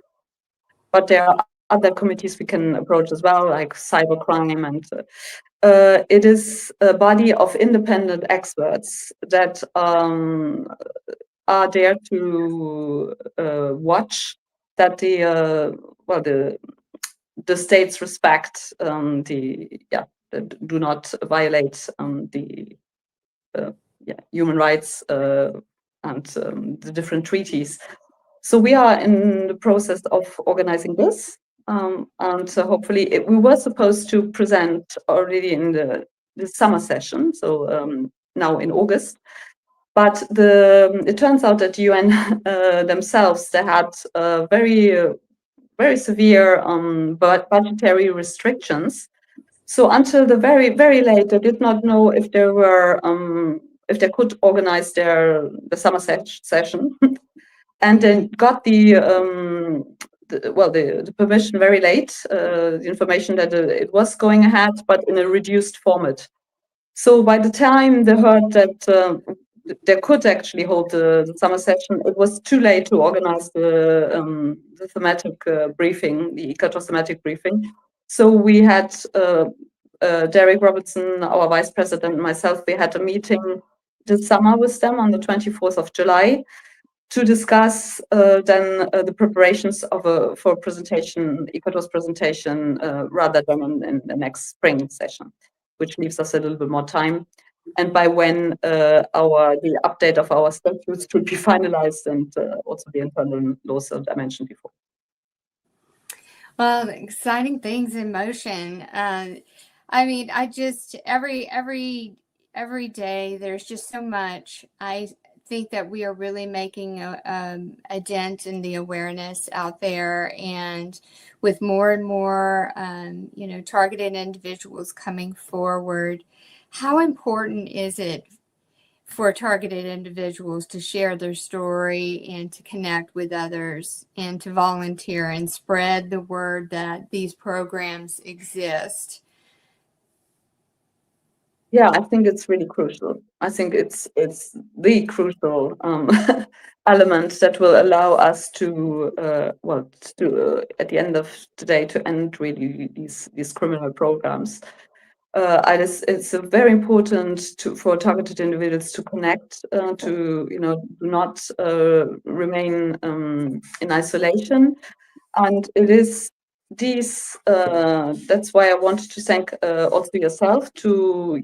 but there are other committees we can approach as well, like cybercrime, and it is a body of independent experts that are there to watch that the states respect do not violate the human rights and the different treaties. So we are in the process of organizing this, and hopefully we were supposed to present already in the summer session, so now in August. But it turns out that UN themselves, they had very severe budgetary restrictions. So until the very, very late, they did not know if there were if they could organize the summer session, and then got the permission very late, the information that it was going ahead, but in a reduced format. So by the time they heard that they could actually hold the summer session, it was too late to organize the thematic briefing, the ICATOR thematic briefing. So we had Derek Robertson, our vice president, and myself, we had a meeting this summer with them on the 24th of July to discuss then the preparations for presentation, ICATOR's presentation, rather than in the next spring session, which leaves us a little bit more time. And by when the update of our statutes should be finalized, and also the internal laws that I mentioned before. Well, exciting things in motion. I mean, I just every day there's just so much. I think that we are really making a dent in the awareness out there, and with more and more targeted individuals coming forward. How important is it for targeted individuals to share their story and to connect with others and to volunteer and spread the word that these programs exist? Yeah, I think it's really crucial. I think it's the crucial element that will allow us to at the end of today to end really these criminal programs. It's very important for targeted individuals to connect, to do not remain in isolation, and it is these. That's why I wanted to thank also yourself to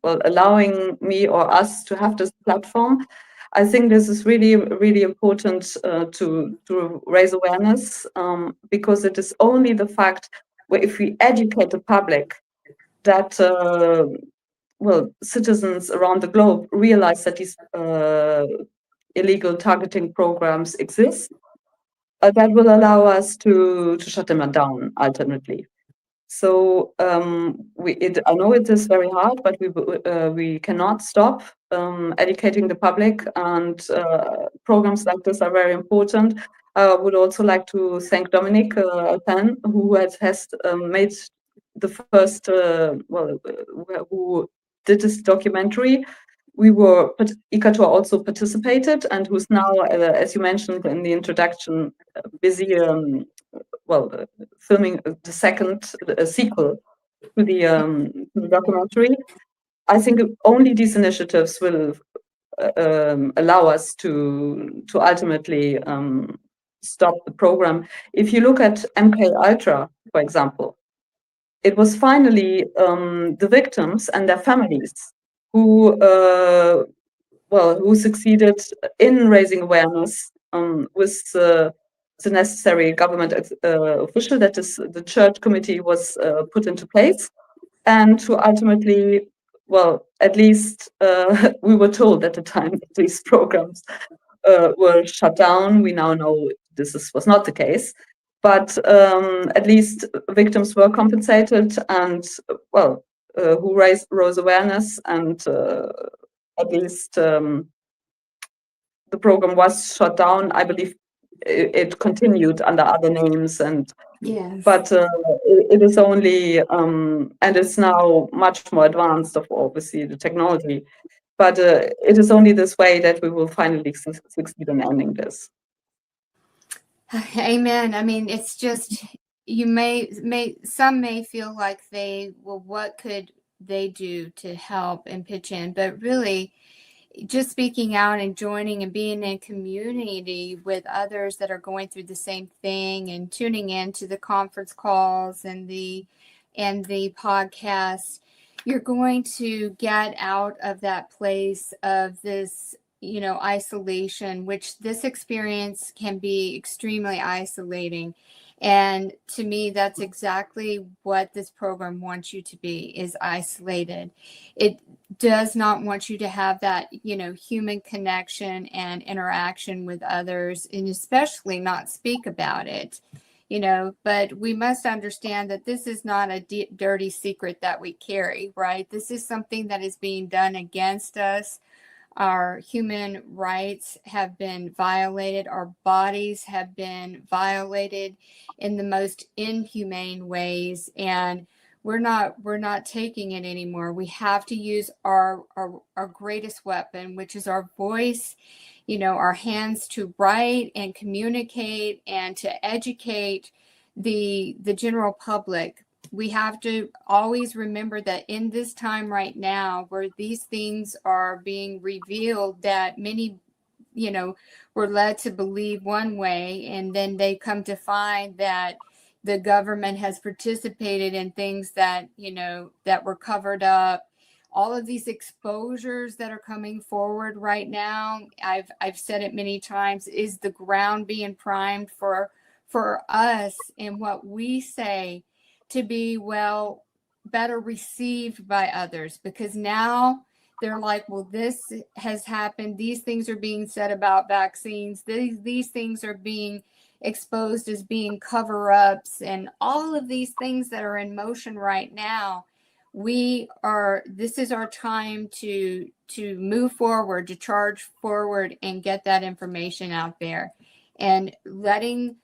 allowing me or us to have this platform. I think this is really, really important to raise awareness, because it is only the fact where if we educate the public that citizens around the globe realize that these illegal targeting programs exist, that will allow us to shut them down ultimately. So I know it is very hard, but we cannot stop educating the public, and programs like this are very important. I would also like to thank Dominic Alpin, who has made the first, who did this documentary. ICATOR also participated, and who's now, as you mentioned in the introduction, busy filming the second sequel to the documentary. I think only these initiatives will allow us to ultimately stop the program. If you look at MKUltra, for example, it was finally the victims and their families who succeeded in raising awareness with the necessary government official, that is, the church committee was put into place, and to ultimately, at least we were told at the time that these programs were shut down. We now know this was not the case, but at least victims were compensated, and who rose awareness, and at least the program was shut down, I believe, it continued under other names, and Yes. but it is only and it's now much more advanced of obviously the technology, but it is only this way that we will finally succeed in ending this. Amen. I mean, it's just, some may feel like what could they do to help and pitch in, but really just speaking out and joining and being in community with others that are going through the same thing, and tuning into the conference calls and the podcasts, you're going to get out of that place of this, isolation, which this experience can be extremely isolating. And to me, that's exactly what this program wants you to be, is isolated. It does not want you to have that, human connection and interaction with others, and especially not speak about it, but we must understand that this is not a dirty secret that we carry, right? This is something that is being done against us. Our human rights have been violated. Our bodies have been violated in the most inhumane ways, and we're not taking it anymore. We have to use our greatest weapon, which is our voice, our hands to write and communicate and to educate the general public. We have to always remember that in this time right now, where these things are being revealed, that many, were led to believe one way, and then they come to find that the government has participated in things that, that were covered up. All of these exposures that are coming forward right now, I've said it many times, is the ground being primed for us and what we say to be better received by others, because now they're like, well, this has happened. These things are being said about vaccines. These things are being exposed as being cover-ups, and all of these things that are in motion right now. This is our time to move forward, to charge forward and get that information out there, and letting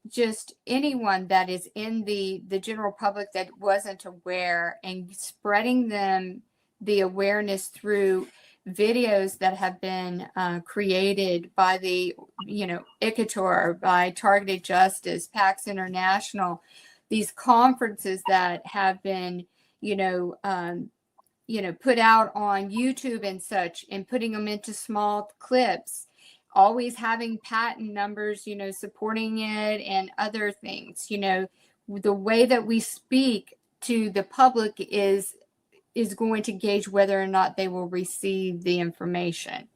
just anyone that is in the general public that wasn't aware, and spreading them the awareness through videos that have been created by the ICATOR, by Targeted Justice, PAX International, these conferences that have been put out on YouTube and such, and putting them into small clips, always having patent numbers, supporting it, and other things. The way that we speak to the public is going to gauge whether or not they will receive the information.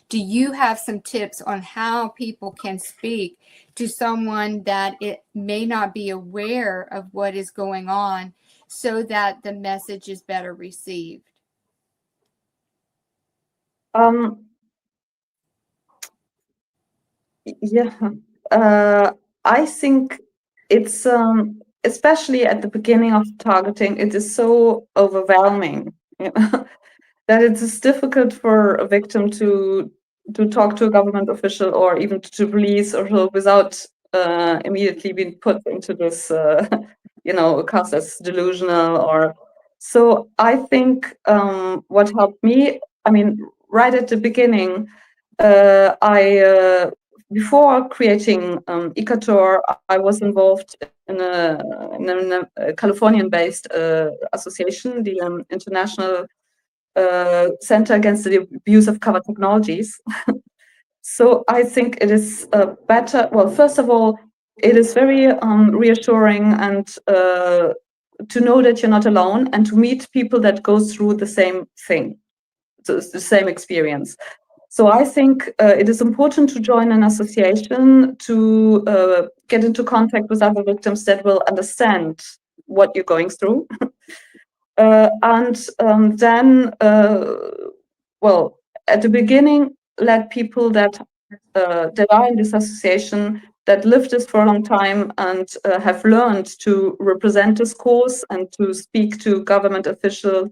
Do you have some tips on how people can speak to someone that it may not be aware of what is going on, so that the message is better received? I think it's especially at the beginning of targeting, it is so overwhelming that it is difficult for a victim to talk to a government official or even to police or so without immediately being put into this cast as delusional. Or so I think what helped me, right at the beginning, before creating ICATOR, I was involved in a Californian-based association, the International Center Against the Abuse of Covered Technologies. So I think it is better. Well, first of all, it is very reassuring and to know that you're not alone, and to meet people that go through the same thing, so the same experience. So I think it is important to join an association, to get into contact with other victims that will understand what you're going through. And then, at the beginning, let people that are in this association, that live this for a long time and have learned to represent this cause and to speak to government officials,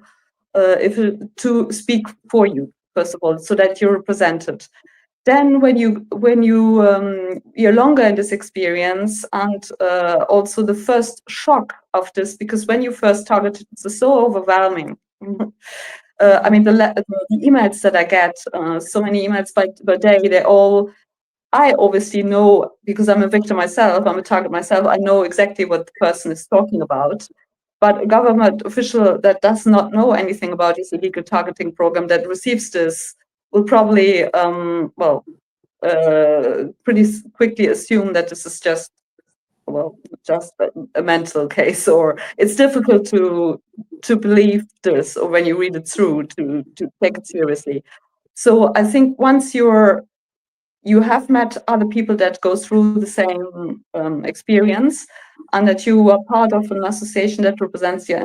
to speak for you, first of all, so that you're represented. then when you're longer in this experience, and also the first shock of this, because when you first target, it's so overwhelming. I mean, the emails that I get, so many emails per day, I obviously know, because I'm a victim myself, I'm a target myself, I know exactly what the person is talking about. But a government official that does not know anything about this illegal targeting program, that receives this, will probably, pretty quickly assume that this is just a mental case, or it's difficult to believe this, or when you read it through, to take it seriously. So I think once you have met other people that go through the same experience, and that you are part of an association that represents your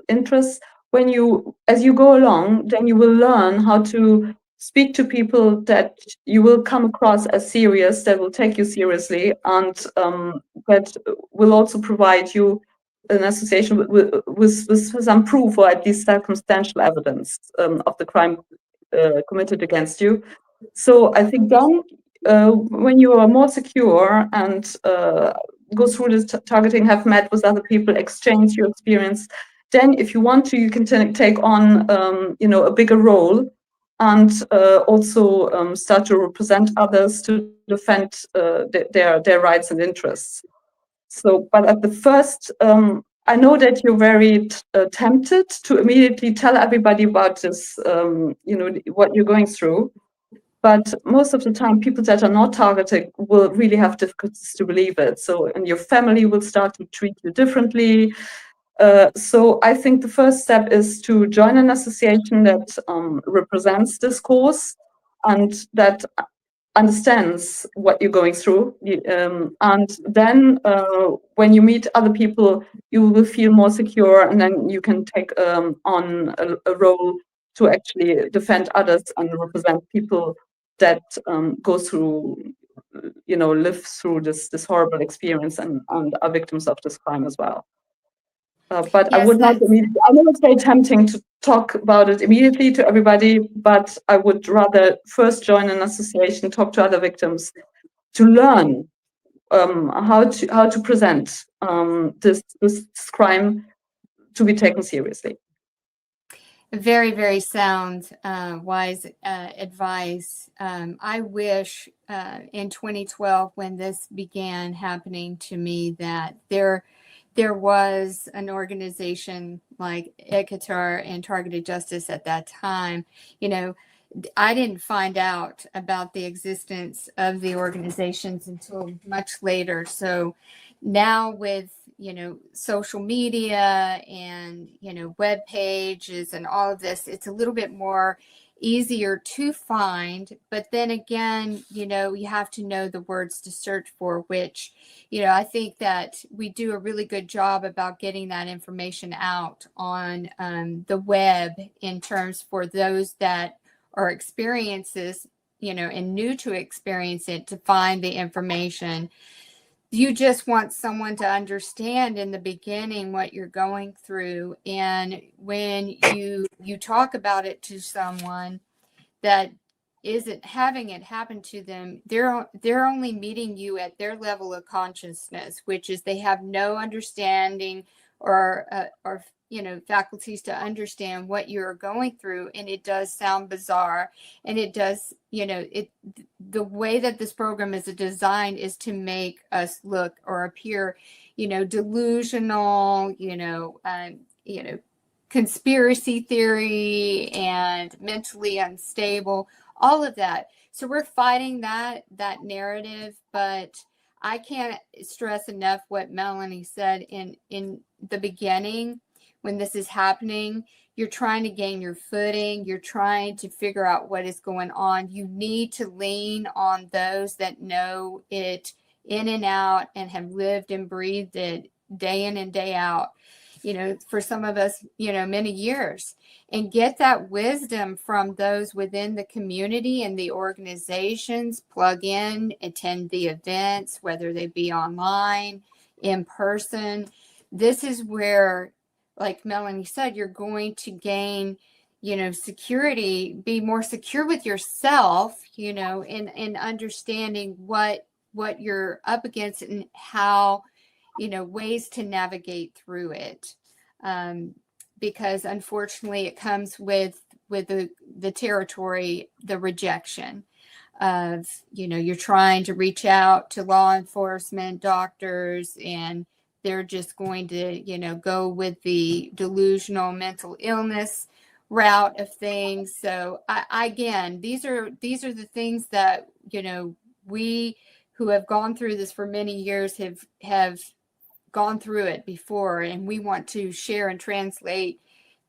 interests, as you go along, then you will learn how to speak to people that you will come across as serious, that will take you seriously, and that will also provide you an association with some proof, or at least circumstantial evidence of the crime committed against you. So I think then, when you are more secure and go through this targeting, have met with other people, exchange your experience, then if you want to, you can take on a bigger role, and also start to represent others, to defend their rights and interests. So, but at the first, I know that you're very tempted to immediately tell everybody about this, what you're going through. But most of the time, people that are not targeted will really have difficulties to believe it. So, and your family will start to treat you differently. So I think the first step is to join an association that represents this cause, and that understands what you're going through. And then when you meet other people, you will feel more secure, and then you can take on a role to actually defend others and represent people that go through, live through this horrible experience, and are victims of this crime as well. But yes, I would not immediately, I know it's very tempting to talk about it immediately to everybody, but I would rather first join an association, talk to other victims, to learn how to present this crime to be taken seriously. Very, very sound, wise advice. I wish in 2012, when this began happening to me, that there was an organization like ICATOR and Targeted Justice at that time. I didn't find out about the existence of the organizations until much later. So now with, social media and, web pages and all of this, it's a little bit more easier to find. But then again, you have to know the words to search for, which, I think that we do a really good job about getting that information out on the web, in terms for those that are experiences, and new to experience it, to find the information. You just want someone to understand in the beginning what you're going through. And when you talk about it to someone that isn't having it happen to them, they're only meeting you at their level of consciousness, which is they have no understanding or faculties to understand what you're going through. And it does sound bizarre, and it does, the way that this program is designed is to make us look or appear, delusional, conspiracy theory, and mentally unstable, all of that. So we're fighting that narrative, but I can't stress enough what Melanie said in the beginning. When this is happening, you're trying to gain your footing, you're trying to figure out what is going on. You need to lean on those that know it in and out and have lived and breathed it day in and day out, for some of us, many years, and get that wisdom from those within the community and the organizations. Plug in, attend the events, whether they be online, in person. This is where, like Melanie said, you're going to gain, security, be more secure with yourself, in understanding what you're up against and how, ways to navigate through it. Because unfortunately it comes with the territory, the rejection of, you're trying to reach out to law enforcement, doctors, and they're just going to, go with the delusional mental illness route of things. So again, these are the things that, we who have gone through this for many years have gone through it before, and we want to share and translate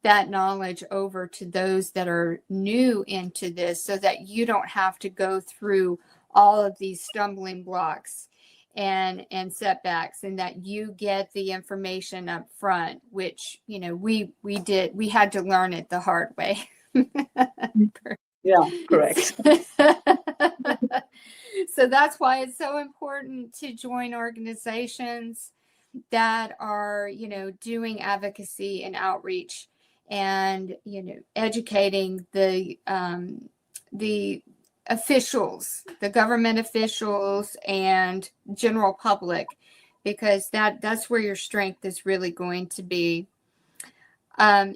that knowledge over to those that are new into this, so that you don't have to go through all of these stumbling blocks and setbacks, and that you get the information up front, which, we had to learn it the hard way. Yeah, correct. So that's why it's so important to join organizations that are, doing advocacy and outreach, and, educating the officials, the government officials, and general public, because that's where your strength is really going to be.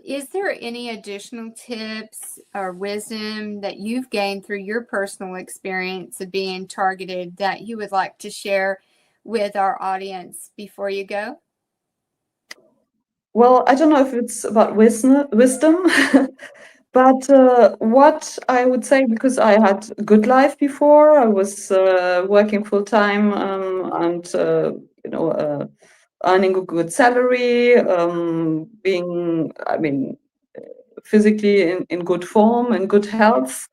Is there any additional tips or wisdom that you've gained through your personal experience of being targeted that you would like to share with our audience before you go? Well, I don't know if it's about wisdom, but what I would say, because I had a good life before, I was working full time, and earning a good salary, physically in good form and good health,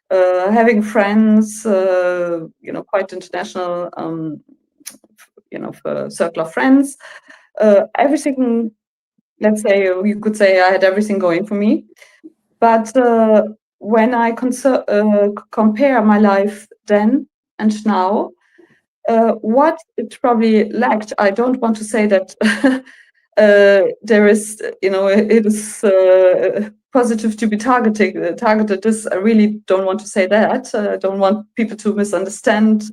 having friends, quite international, circle of friends, everything. Let's say you could say I had everything going for me, but when I compare my life then and now, what it probably lacked, I don't want to say that there is, it is positive to be targeted. This, I really don't want to say that. I don't want people to misunderstand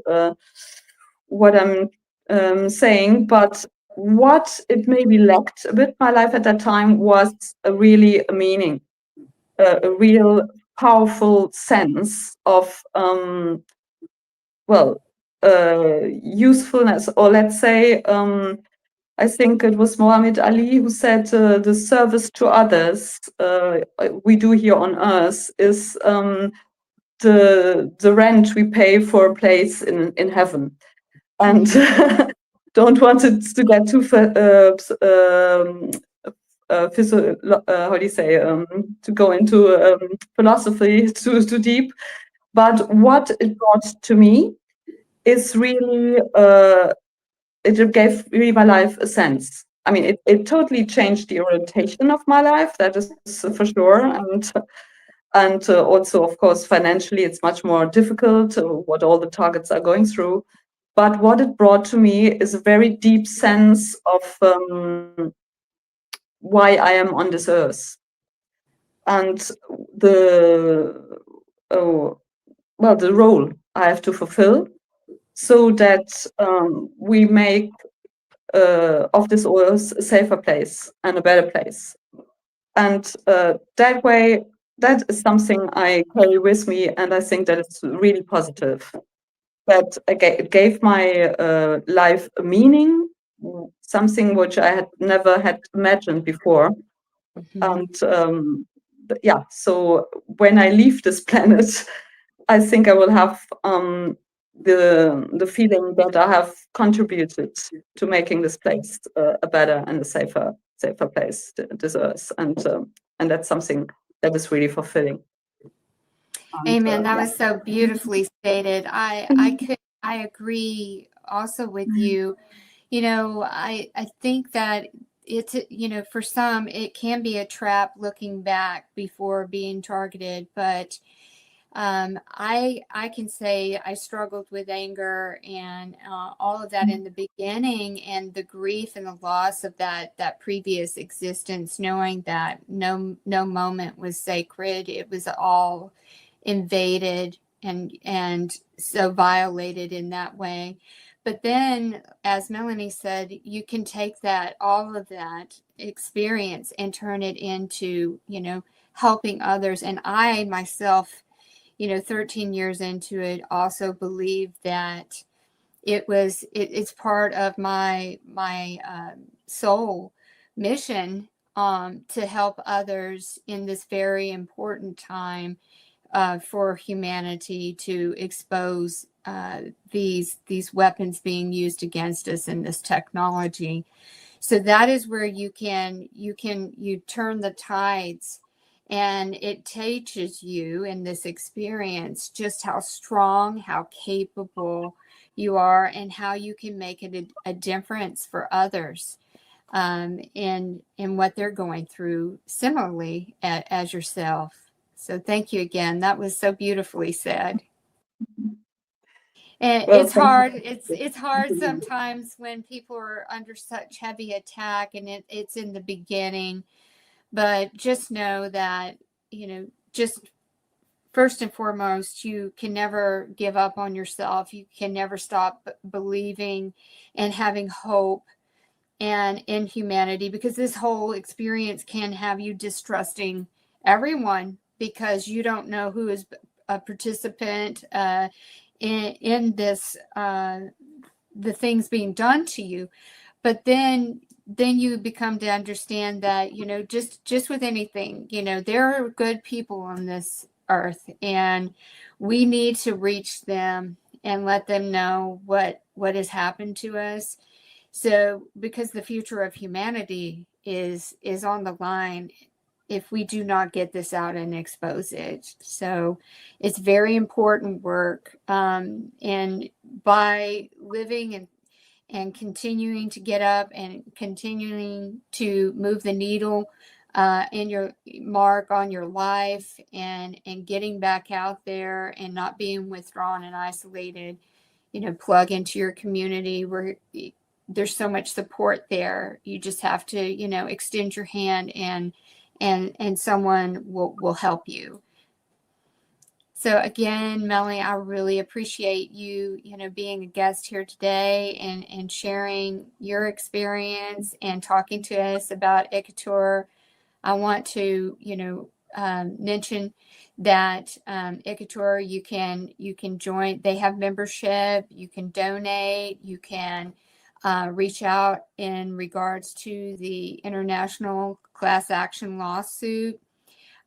what I'm saying, but what it maybe lacked a bit my life at that time was a meaning, a real powerful sense of usefulness, or let's say, I think it was Muhammad Ali who said the service to others we do here on earth is the rent we pay for a place in heaven. And don't want it to get too how do you say, to go into philosophy too deep. But what it brought to me is really, it gave really my life a sense. I mean, it totally changed the orientation of my life, that is for sure. And also, of course, financially, it's much more difficult, what all the targets are going through. But what it brought to me is a very deep sense of why I am on this earth, and the role I have to fulfill, so that we make of this earth a safer place and a better place. And that way, that is something I carry with me, and I think that it's really positive. That it gave my life a meaning, something which I had never had imagined before. Mm-hmm. And so when I leave this planet, I think I will have the feeling that I have contributed to making this place a better and a safer place, this earth, and that's something that is really fulfilling. Amen. That was so beautifully stated. I agree also with you. I think that it's, for some, it can be a trap looking back before being targeted, but I can say I struggled with anger and all of that in the beginning, and the grief and the loss of that previous existence, knowing that no moment was sacred. It was all invaded and so violated in that way. But then, as Melanie said, you can take all of that experience and turn it into, helping others. And I myself, 13 years into it, also believe that it's part of my soul mission, to help others in this very important time for humanity, to expose these weapons being used against us in this technology. So that is where you turn the tides, and it teaches you in this experience just how strong, how capable you are, and how you can make it a difference for others in what they're going through similarly as yourself. So thank you again. That was so beautifully said. And Well, it's hard. It's hard sometimes when people are under such heavy attack, and it's in the beginning. But just know that, just first and foremost, you can never give up on yourself. You can never stop believing and having hope and in humanity, because this whole experience can have you distrusting everyone, because you don't know who is a participant in this, the things being done to you. But then you become to understand that, just with anything, there are good people on this earth, and we need to reach them and let them know what has happened to us. So, because the future of humanity is on the line if we do not get this out and expose it. So it's very important work. And by living and continuing to get up and continuing to move the needle in your mark on your life, and getting back out there and not being withdrawn and isolated, plug into your community where there's so much support there. You just have to, extend your hand, and someone will help you. So again, Melanie, I really appreciate you, being a guest here today and sharing your experience and talking to us about ICATOR. I want to, mention that ICATOR, you can join. They have membership. You can donate. You can reach out in regards to the international class action lawsuit.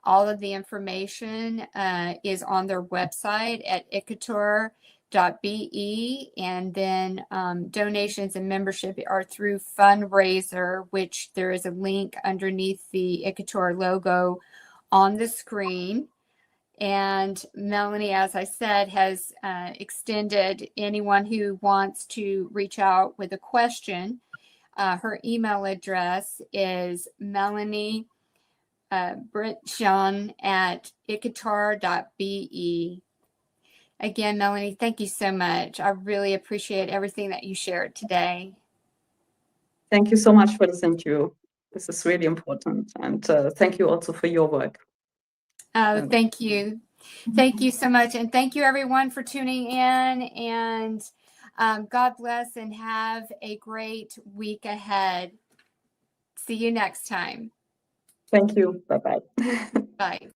All of the information is on their website at icator.be, and then donations and membership are through fundraiser, which there is a link underneath the ICATOR logo on the screen. And Melanie, as I said, has extended anyone who wants to reach out with a question. Her email address is Melanie Vritschan at icator.be. Again, Melanie, thank you so much. I really appreciate everything that you shared today. Thank you so much for this interview. This is really important. And thank you also for your work. Oh, thank you. Thank you so much. And thank you, everyone, for tuning in. And God bless, and have a great week ahead. See you next time. Thank you. Bye-bye. Bye.